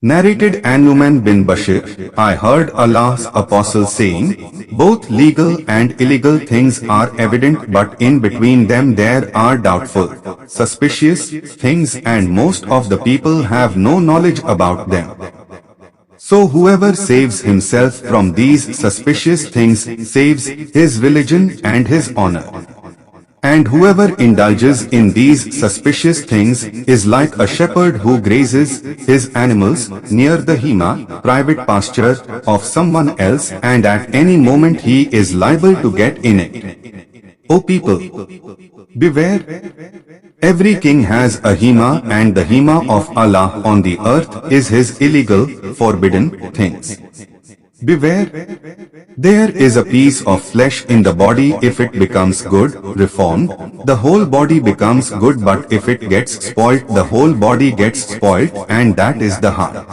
Narrated An-Nu'man bin Bashir, I heard Allah's Apostle saying, both legal and illegal things are evident, but in between them there are doubtful, suspicious things, and most of the people have no knowledge about them. So whoever saves himself from these suspicious things saves his religion and his honor. And whoever indulges in these suspicious things is like a shepherd who grazes his animals near the hima, private pasture of someone else, and at any moment he is liable to get in it. O people, beware! Every king has a hima, and the hima of Allah on the earth is his illegal, forbidden things. Beware! There is a piece of flesh in the body. If it becomes good, reformed, the whole body becomes good, but if it gets spoilt, the whole body gets spoilt, and that is the heart.